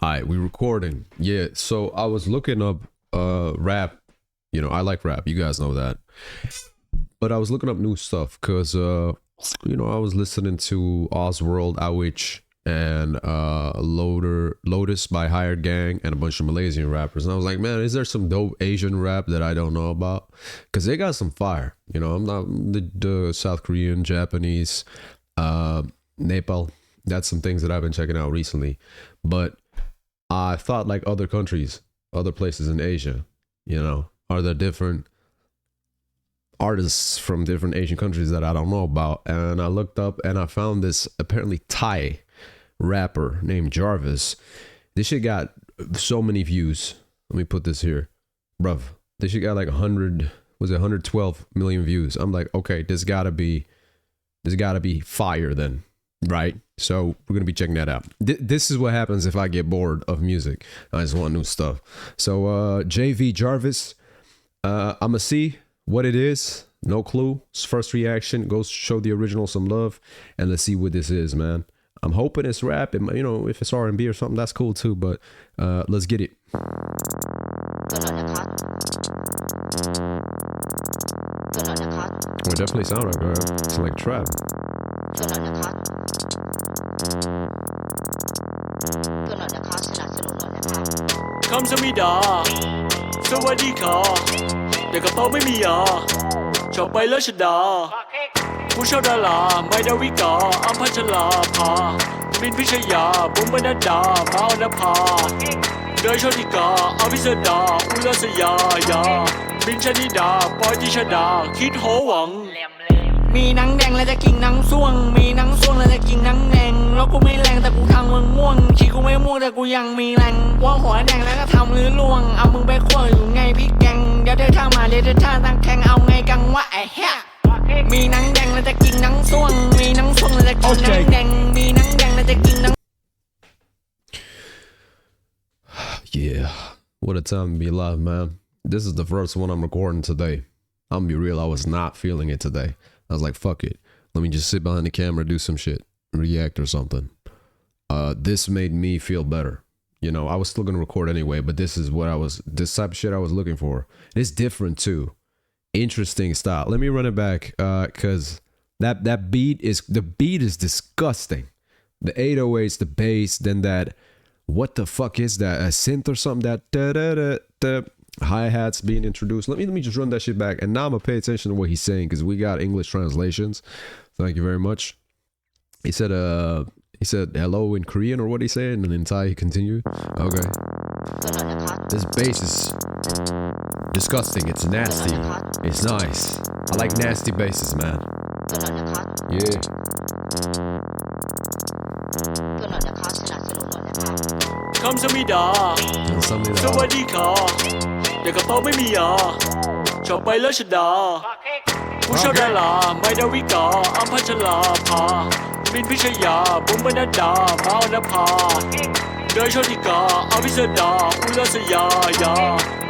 Alright, we recording. Yeah, so I was looking up rap. You know, I like rap. You guys know that. But I was looking up new stuff because you know, I was listening to Osworld, Awich, and Lotus by Hired Gang and a bunch of Malaysian rappers. And I was like, man, is there some dope Asian rap that I don't know about? Because they got some fire. You know, I'm not the South Korean, Japanese, Nepal. That's some things that I've been checking out recently. But I thought like other countries, other places in Asia, you know, are there different artists from different Asian countries that I don't know about? And I looked up and I found this apparently Thai rapper named JARVIS. This shit got so many views. Let me put this here. Bruv, this shit got like 112 million views. I'm like, okay, this gotta be fire then, right? So we're gonna be checking that out. This is what happens if I get bored of music. I just want new stuff. So JV JARVIS, I'ma see what it is. No clue. First reaction, go show the original some love, and let's see what this is, man. I'm hoping it's rap. It, you know, if it's R&B or something, that's cool too. But let's get it. Well, it definitely sound like it's like trap. Come to me da สวัสดีค่ะเด็กกระเป๋าไม่มียาชอบไปแล้วชดาผู้ชอบดาราไม่ดาวิกาอัมพัชราภามินพิชยาบุ๋มบรรณดามาอนภาเดยโชติกาอภิสดาอุลสยายาบินชนิดาปอยติชดาคิดโหวังมีหนังแดงแล้วจะกินหนังส่วงมีหนังส่วงแล้วจะกินหนังแดงแล้วกูไม่แรงแต่กูทำมึงม่วงขี้กูไม่ม่วงแต่กูยังมีแรงว่าหัวแดงแล้วก็ทำลื้อล่วงเอามึงไปคั่วอยู่ไงพี่แกงเดี๋ยวเธอท่ามาเดี๋ยวเธอท่าตั้งแข่งเอาไงกังวะไอ้เหี้ยมีหนังแดงแล้วจะกินหนังส่วงมีหนังส่วงแล้วจะกินหนังแดงมีหนังแดงแล้วจะกินหนัง Yeah, what a time to be alive, man. This is the first one I'm recording today. I'm gonna be real, I was not feeling it today. I was like, fuck it. Let me just sit behind the camera, do some shit, react or something. This made me feel better. You know, I was still gonna record anyway, but this type of shit I was looking for. It's different too. Interesting style. Let me run it back, cause the beat is disgusting. The 808s, the bass, then that, what the fuck is that? A synth or something? That da hi-hats being introduced. Let me just run that shit back, and now I'm gonna pay attention to what he's saying because we got English translations. Thank you very much. He said hello in Korean, or what he said, and then in Thai he continued. Okay. This bass is disgusting. It's nasty. It's nice. I like nasty basses, man. Yeah. Come to me da สวัสดีค่ะเด็กกระเป๋าไม่มียาชอบไปแล้วชดาผู้ชอบดาราไม่ดาวิกาอัมพัชราภามินพิชยาบุ๋มบรรณดามาอนภาเดยโชติกาอภิสดาอุลสยายา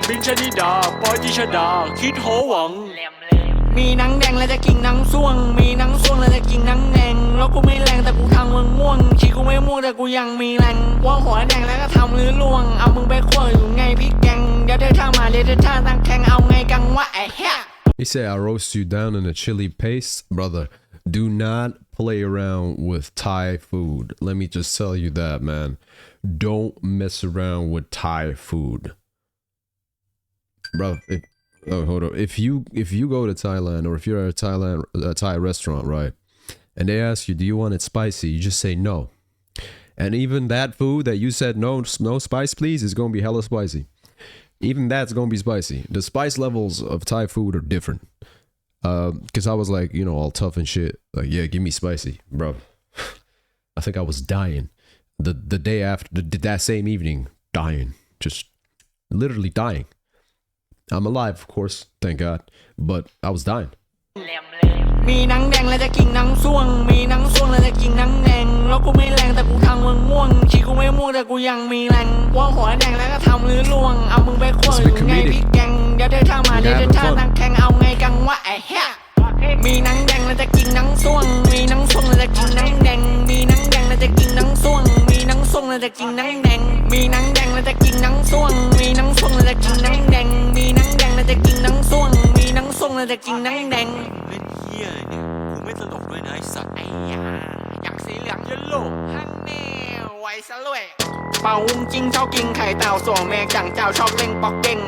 บินชนิดาปอยติชดาคิดโหวังมีหนังแดงแล้วจะกินหนังส่วงมีหนังส่วงแล้วจะกินหนังแดงแล้วกูไม่แรงแต่กูทำมึงม่วงขี้กูไม่ม่วงแต่กูยังมีแรงว่าหัวแดงแล้วก็ทำลื้อล่วงเอามึงไปคั่วอยู่ไงพี่แกงเดี๋ยวเธอท่ามาเดี๋ยวเธอท่าตั้งแข่งเอาไงกังวะไอ้เหี้ย He said, I roast you down in a chili paste. Brother, do not play around with Thai food. Let me just tell you that, man. Don't mess around with Thai food. Bro, hold on. If you go to Thailand, or if you're at a Thai restaurant, right, and they ask you, do you want it spicy? You just say no. And even that food that you said no spice, please, is going to be hella spicy. Even that's going to be spicy. The spice levels of Thai food are different. Because I was like, you know, all tough and shit. Like, yeah, give me spicy. Bro, I think I was dying. The day after, that same evening, dying. Just literally dying. I'm alive, of course, thank God. But I was dying. มีหนังแดงแล้วจะกินหนังส่วงมีหนังส่วงแล้วจะกินหนังแดงแล้วกูไม่แรงแต่กูทำมึงม่วงขี้กูไม่ม่วงแต่กูยังมีแรงว่าหัวแดงแล้วก็ทำลื้อล่วงเอามึงไปคั่วอยู่ไงพี่แกงเดี๋ยวเธอท่ามาเดี๋ยวเธอท่าตั้งแข่งเอาไงกังวะไอ้เหี้ยมีหนังแดงแล้วจะกินหนังส่วงมีหนังส่วงแล้วจะกินหนังแดงมีหนังแดงแล้วจะกินหนังส่วงมีหนัง ส่งแล้วจะกินนังแดงมีนังแดงแล้วจะกินนังส่วงมีนังส่งแล้วจะกินนังแดงมีนังแดงแล้วจะกินนังส่วงมีนังส่งแล้วจะกินนังแดงเล่นเหี้ยอะไรเนี่ยกูไม่ตลกด้วยนะไอ้สัตว์ไอ้ยาอยากสีเหลือง เยลโล่ ฮันแน่ไว้ซะเลยเป่าวุ้งจิ้งชอบกินไข่เต่าส่วงแมกจังเจ้าชอบเล่งปอกเด้ง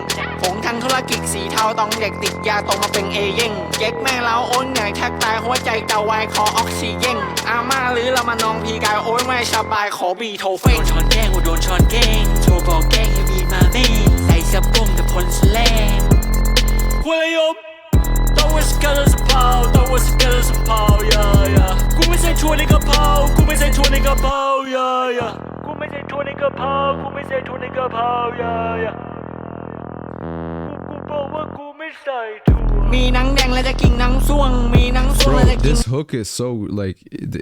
ผงทางธุรกิจสีเทาต้องเด็กติดยาตรงมาเป็นเอเย่งเก๊กแม่เล้าโอนใหญ่แทกตายหัวใจเต่าวายคอออกซิเจนอาม่าหรือเรามานองพีกายโอ้ยไม่สบายขอบีโทเฟ่งโดนช้อนแกล้งโดนช้อนแกล้งโทรบอกแกล้งให้บีมาแม่ใส่สะโพกแต่พลสแลงคุยยบต้องว่าสกัดสะเพาต้องว่าสกัดสะเพายายากูไม่ใช่ชวนในกระเพรากูไม่ใช่ชวนในกระเพรายายากูไม่ใช่ชวนในกระเพรากูไม่ใช่ชวนในกระเพรายายากูบอกว่ากูไม่ใส่ถั่วมีนังแดงแล้วจะกินนังส่วงมีนังส่วงแล้วจะกิน This hook is so like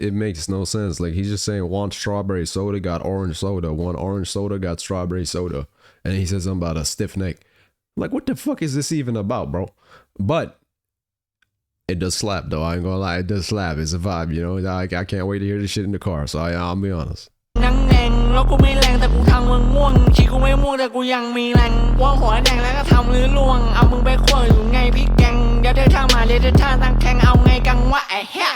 it makes no sense. Like he's just saying one strawberry soda got orange soda, one orange soda got strawberry soda, and he says something about a stiff neck. Like what the fuck is this even about, bro? But it does slap though. I ain't gonna lie, it does slap. It's a vibe, you know. I can't wait to hear this shit in the car. So I'll be honest. นังแดงแล้วกูไม่แรงแต่กูทำมึงม่วงชีกูไม่ม่วงแต่กูยังมีแรงว่าหัวแดงแล้วก็ทำลื้อล่วงเอามึงไปคั่วอยู่ไงพี่แกงเดี๋ยวเธอท่ามาเดี๋ยวเธอท่าตั้งแข่งเอาไงกังวะไอ้เหี้ย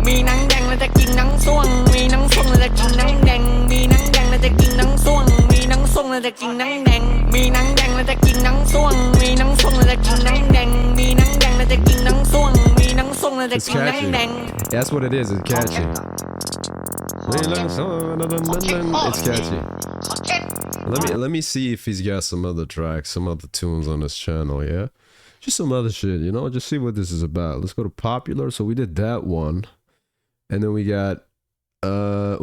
มีนังแดงแล้วจะกินนังส่วงมีนังส่วงแล้วจะกินนังแดงมีนังแดงแล้วจะกินนังส่วงมีนังส่วงแล้วจะกินนังแดงมีนังแดงแล้วจะกินนังส่วงมีนังส่วงแล้วจะกินนังแดงมีนังแดงแล้วจะกินนังส่วงมีนังส่วงแล้วจะกินนังแดง That's what it is. It's catchy. It's catchy. Let me see if he's got some other tracks, some other tunes on his channel, yeah? Just some other shit, you know? Just see what this is about. Let's go to popular. So we did that one. And then we got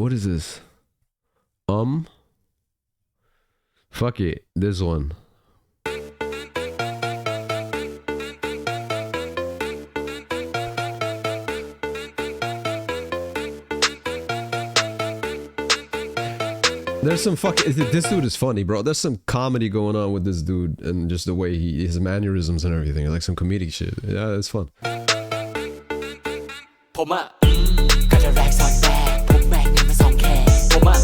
what is this? Fuck it. This one. There's some this dude is funny, bro. There's some comedy going on with this dude and just the way his mannerisms and everything, like some comedic shit. Yeah, it's fun. ผมอะก็จะแรกสอนแบกผมแบกเงินมา2แขนผมอะ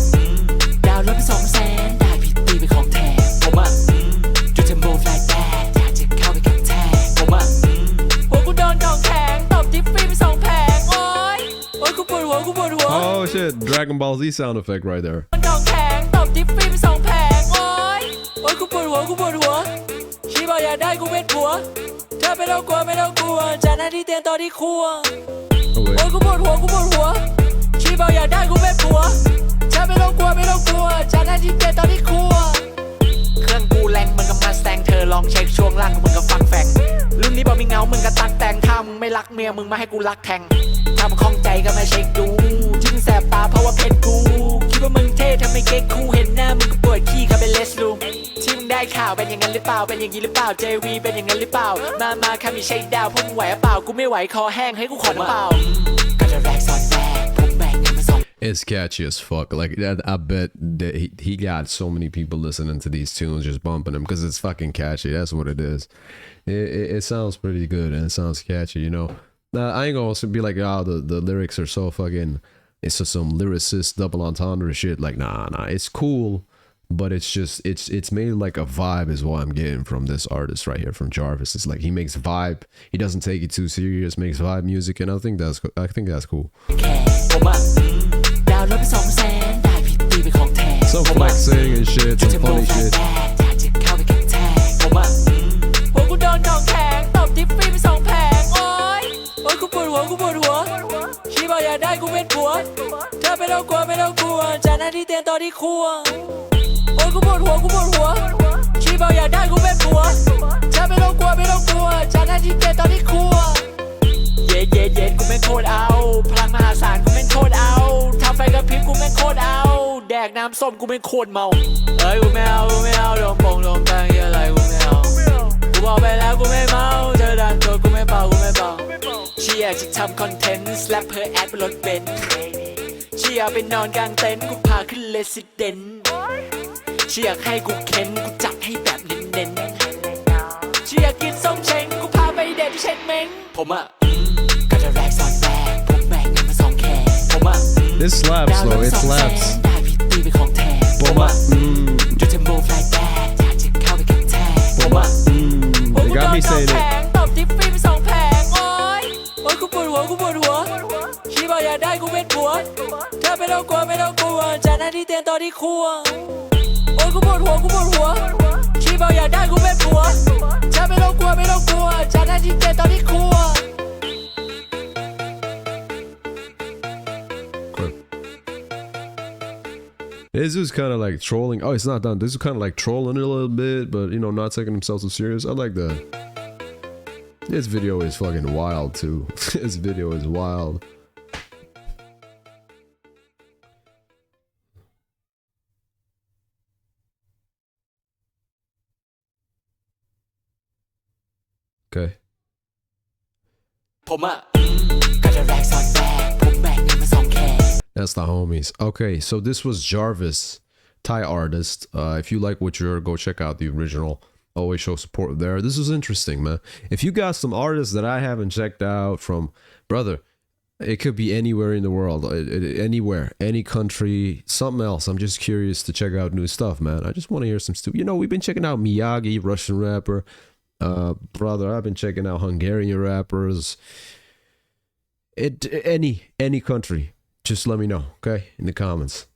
ดาวรถไป200,000ได้พี่ตีไปของแถมผมอะจุดเทมโบแฟลตแบกอยากจะเข้าไปกับแทนผมอะหัวกูโดนของแข็งตบทิปฟรีไป2แผงโอ๊ยกูปวดหัวกูปวดหัว Oh shit, Dragon Ball Z sound effect right there. ทิปฟรีไป2แผงโอ๊ยกูปวดหัวกูปวดหัวชีบอกอยากได้กูเป็นผัวเธอไม่ต้องกลัวไม่ต้องกลัวจากหน้าที่เตียนต่อที่ครัวโอ๊ยกูปวดหัวกูปวดหัวชีบอกอยากได้กูเป็นผัวเธอไม่ต้องกลัวไม่ต้องกลัวจากหน้าที่เตียนต่อที่ครัวเครื่องกูแรงมึงกับมาแซงเธอลองเช็คช่วงล่างมึงกับฟังแฟงรุ่นนี้บอกมีเงามึงกับตักแต่งถ้ามึงไม่รักเมียมึงมาให้กูรักแทงถ้ามึงคล่องใจก็มาเช็คดูจิ้มแสบตาเพราะว่าเพชรกูคิดว่ามึงเท่ทำไมเก๊กคู่เห็นหน้ามึงก็ปวดขี้เข้าไปเลสรูมที่มึงได้ข่าวเป็นอย่างนั้นหรือเปล่าเป็นอย่างนี้หรือเปล่า JV เป็นอย่างนั้นหรือเปล่ามาค่ะมีใช้ดาวพวกมึงไหวเปล่ากูไม่ไหวคอแห้งให้กูขอน้ำเปล่าก็จะแรกสอนแบกผมแบกเงินมาIt's catchy as fuck. Like I bet that he got so many people listening to these tunes, just bumping them because it's fucking catchy. That's what it is. It sounds pretty good and it sounds catchy, you know. I ain't gonna be like, oh, the lyrics are so fucking. It's just some lyricist double entendre shit. Like, nah. It's cool, but it's just it's made like a vibe is what I'm getting from this artist right here from Jarvis. It's like he makes vibe. He doesn't take it too serious. Makes vibe music, and I think that's cool. Some flexing and shit, some funny shit.เย็นกูแม่งโคตรเอาพลังมหาศาลกูแม่งโคตรเอาทำไฟกระพริบกูแม่งโคตรเอาแดกน้ำส้มกูแม่งโคตรเมาเฮ้ยกูไม่เอาลงปงลงตังอะไรกูไม่เอากูบอกไปแล้วกูไม่เมาเธอดันตัวกูไม่เป่าชีอยากจะทำคอนเทนต์สแลปเพื่อแอดบนรถเบนซ์ชีอยากไปนอนกลางเต็นท์กูพาขึ้นเรสซิเดนต์ชีอยากให้กูเค้นกูจัดให้แบบเน้นๆชีอยากกินส้มเช้งกูพาไปเด็ดที่เช็ดเม้งผมอะThis slaps though, it slaps. พี่เป็นของแท้ผมอ่ะดูเทมโบฟลายแบดอยากจะเข้าไปกันแท้ผมอ่ะโอ้ย They กูโด got น me สอง saying แผ it. งตบทิปฟรีไป2 แผงโอ้ยโอ้ยกูปวดหัวกูปวดหัวชีบอกอยากได้กูเป็นผัวเธอไม่ต้องกลัวไม่ต้องกลัวจากนั้นที่เตียงตอนที่ครัวโอ้ยกูปวดหัวกูปวดหัวชีบอกอยากได้กูเป็นผัวเธอไม่ต้องกลัวไม่ต้องกลัวจากนั้นที่เตียงตอนที่ครัว This is kind of like trolling. Oh, it's not done. This is kind of like trolling a little bit, but you know, not taking themselves so serious. I like that. This video is fucking wild too. This video is wild. Okay. ผมอ่ะก็จะแรกสอนแบกผมแบกเงินมา2 แขน That's the homies. Okay, so this was JARVIS, Thai artist. If you like what you're, go check out the original. Always show support there. This was interesting, man. If you got some artists that I haven't checked out from, brother, it could be anywhere in the world, anywhere, any country, something else. I'm just curious to check out new stuff, man. I just want to hear some stuff. You know, we've been checking out Miyagi, Russian rapper. Brother, I've been checking out Hungarian rappers. Any country. Just let me know, okay? In the comments.